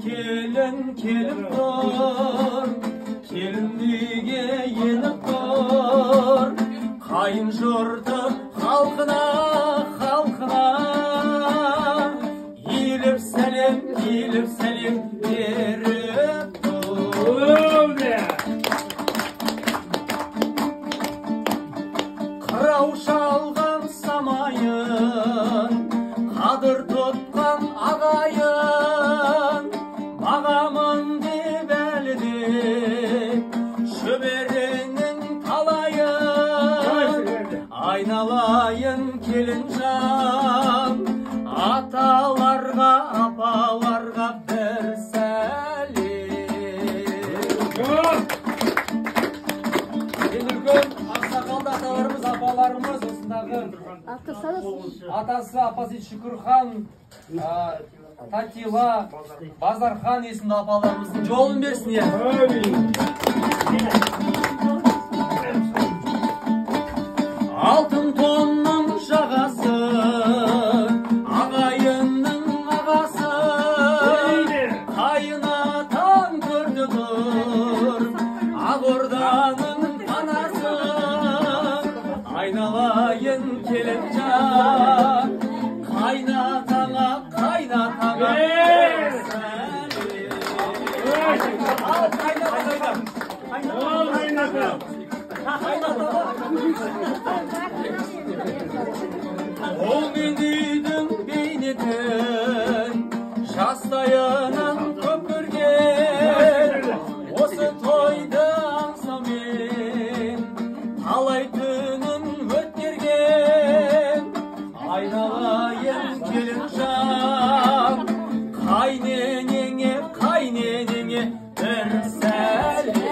kelin kelip dur, kelinliğe yenip dur. Kayın jurdu halkına, halkına eğilip selim verip dur. Kırau şalgan samayın, kadır tutkan ağayın, bağamın dibeldi şöberinin talayın. Aynalayın kelincan, atalarga apalarga bir selim. Enürgün aksakalda atalarımız, apalarımız osundagı atасы, апасы Шүкірхан, Татила, Базархан есімді апаларымыздың жолын берсін я. Алтын тонның жағасы, ағайынның ағасы, қайынатан көрдігір, Ағорданың анасы. Aynalayın kelincan, kaynatana kaynatana Ol menidin beynidin, jastayınan köpürgen, осы тойды аңсаумен талай түнін өткерген. Айнаlayın келінжан, қайненеңе бір сәлем.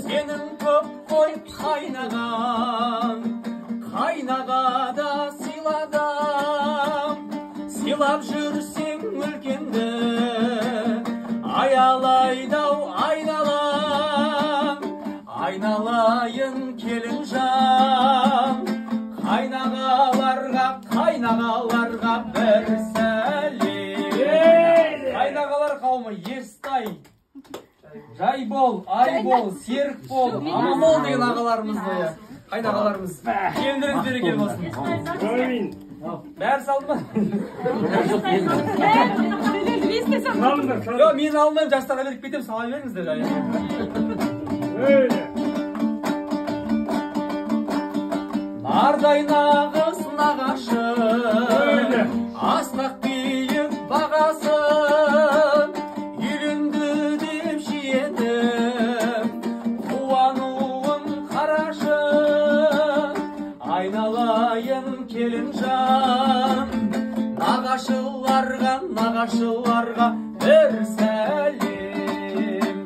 Сенің көп қой қайнаған, қайнағада сыйладым. Сыйлап жүрсең үлкенді, аялайдау айналам. Айналайын келінжан, қайнағаларға бір сәлем. Қайнағалар қауымы Ерстай, Жайбол, Айбол, Серік бол, Амамол деген ағаларымызды, қайнағаларымыз. Келіндеріңіз берекелі болсын. Бәрі салды ма? Жоқ, мен алмайым, жастарға беріп кетем, сала беріңіздер. Нардай нағыз нағашы, астақ биік бағасы, үйленді деп жиедім, қуануын қарашы. Айналайын келінжан, нағашыларға бір сәлем.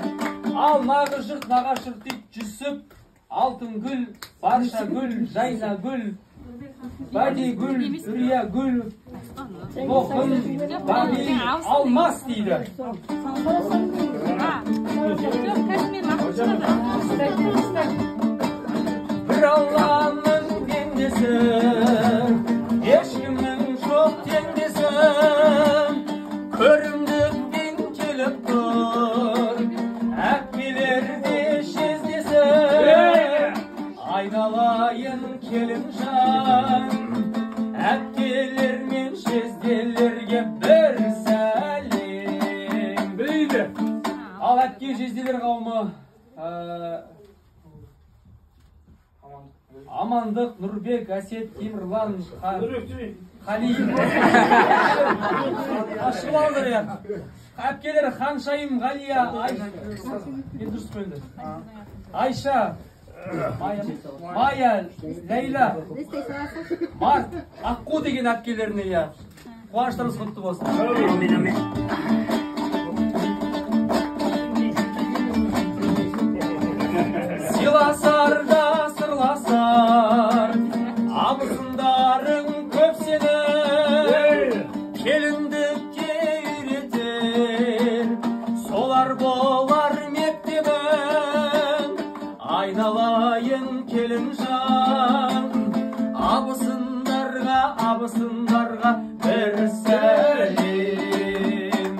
Ал нағашық дейді Жүсіп, Алтын гүл, Барша гүл, Жайна гүл, Бәди гүл, Үрия гүл, Тоқым, Бәди, Алмас дейді. Бір Алланың пендесі, ешкімнің жоқ теңдесі, көрімдікпен келіп тұр, әпкелерде шездесі. Айналайын келінжан, әпкелер мен шезделерге бір сәлем. Бейді. Ал әпке жезделер қауымы Амандық, Нұрбек, Әсет, Темірлан, Қали. Ашып алдыр я. Әпкелер Ханшайым, Ғалия, Айша, Майя, Лейла, Март, Аққу деген әпкелеріне я. Қуаныштарыңыз құтты болсын. Сыйласарда сырласар, абысындарың көп сені, келіндікке үйретер, солар болар мектебің. Aynalayın Kelimcan, abısındарға bir сәлем.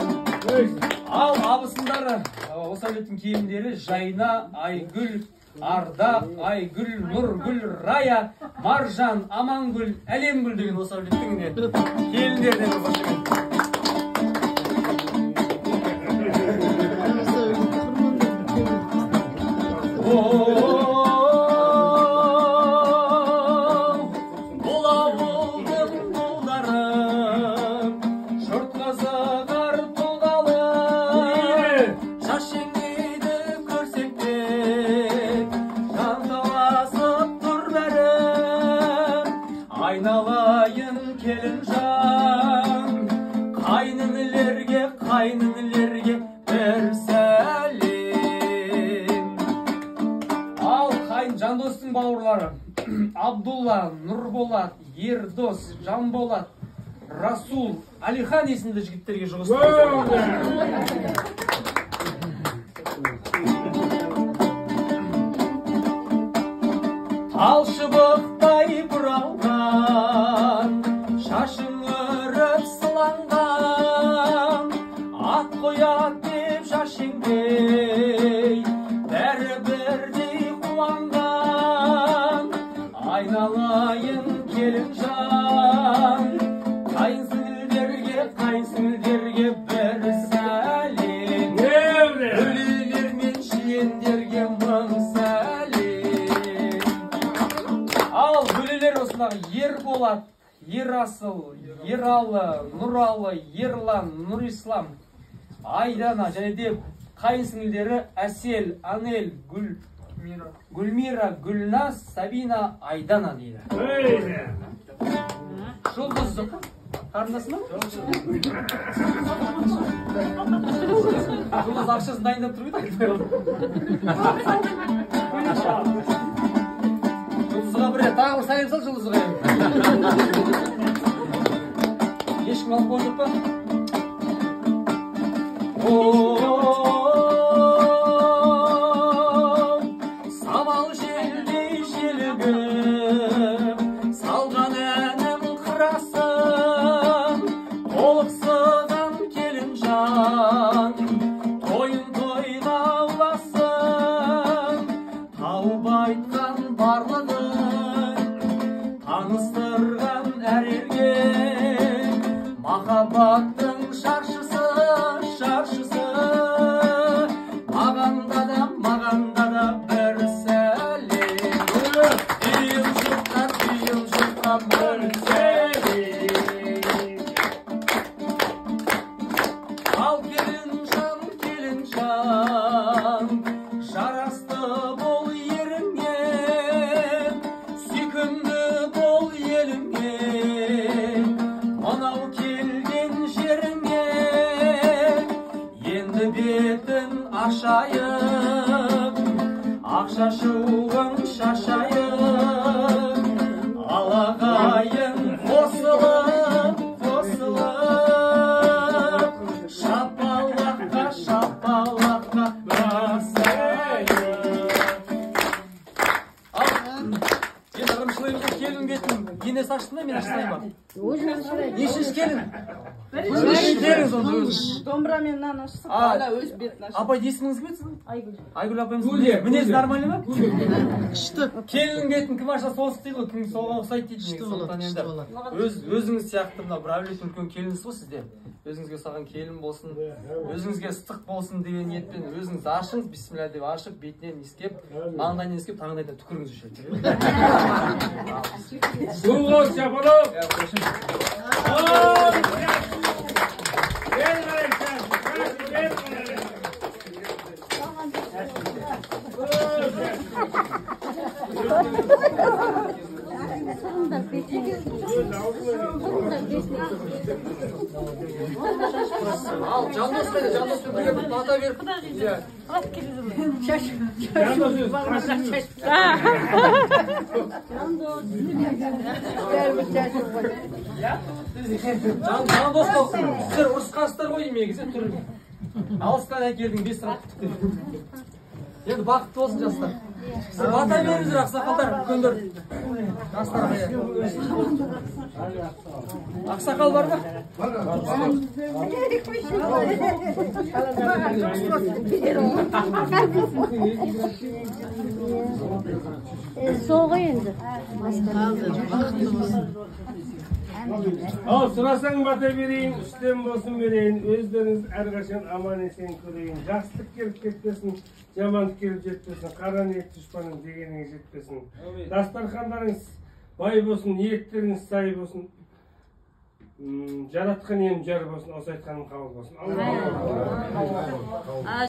Ал абысындары, осы әулеттің келіндері Жайна, Айгүл, Ардақ, Айгүл, Нұргүл, Рая, Маржан, Амангүл, Әлемгүл деген осы әулеттің келіндеріне қошемет. Бұл ауылдың бұлдары жұрт қызығар тұлғалы, шашеңгейді көрсек те жан таласып тұр бәрі. Айналайын Келінжан, қайнынілерге бір сәлем. Ал қайын Жандостың бауырлары Абдулла, Нұрболат, Ердос, Жанболат, Расул, Алихан есімді жігіттерге жұғыстырыңыздар. Ал шыбықтай бұралған, шашың өріп сыланған, ат қоят деп шашыңдей, бәрі бірдей қуанған. Айналайын Келінжан, қайынсіңілдерге бір сәлем. Өлілер мен жиендерге мың сәлем. Ал өлілер осындағы Ерболат, Ерасыл, Ералы, Нұралы, Ерлан, Нұрислам, Айдана және де қайынсіңілдері Әсел, Анел, Гүлмира, Гүлназ, Сабина, Айдана дейді. Жұлдыз қарындасы ма? Жұлдыз ақшасын дайындап тұрмайды айтпай. Жұлдызға бір тағы бір сайын сал жұлдызға. Ешкім алып қойып па? Самал желдей желігіп, салған әнім қырасың, толықсыған Келінжан, тойын тойға ұласың. Тауып айтқан барлығын, таныстырған әр елге, махаббаттың шаршысы, мағанда да бір сәлем. Биыл жұртқа бір сәлем. Ал Келінжан, жарасты бол еріңе, сүйкімді бол еліңе, мынау келген жеріңе. Енді бетін ашайын, ақшашуын шашайын, алағайын қосылып, шапалаққа басайын. Енді ырымшылайымды келін бетін енесі аштың да, мен аштайын ба? Нешінші келін? Домбырамен нан ашсың, ана өз бетін ашсың. Апай есіміңіз кім еді сіздің? Айгүл. Айгүл апайымыз мінез нормальный ма? Келіннің бетін кім ашса соғыс дейді ғой, кім соған ұқсайды дейді. Өзіңіз сияқты мына бір әулет үлкен келінсіз ғой сізде. Өзіңізге салған келін болсын, өзіңізге ыстық болсын деген ниетпен өзіңіз ашыңыз, бисмилля деп ашып, бетінен иіскеп, маңдайынан иіскеп, таңдайдан түкіріңіз жүреді. Al Candos dedi, Candos birlikte bir bata ver. Candos sizler ұрысқансыздар ғой емегізе түрін. Алысқан әкелдің 5 сағат күттік. Енді бақытты болсын жастар. Бата беріңіздер ақсақалдар, үлкендер. Жастар қайда? Ақсақал бар ма? Soğuk енді. Al sırasın bata vereyim, üstten bolsun vereyim, özleriniz әрқашан aman esen көрейін. Жақсылық келіп кетпесін, жамандық келіп жетпесін, қара ниет düşmanın дегеніңе жетпесін. Дастархандарыңыз бай болсын, ниеттеріңіз сай болсын. Жаратқан ием жар болсын, осы айтқаным қабыл болсын.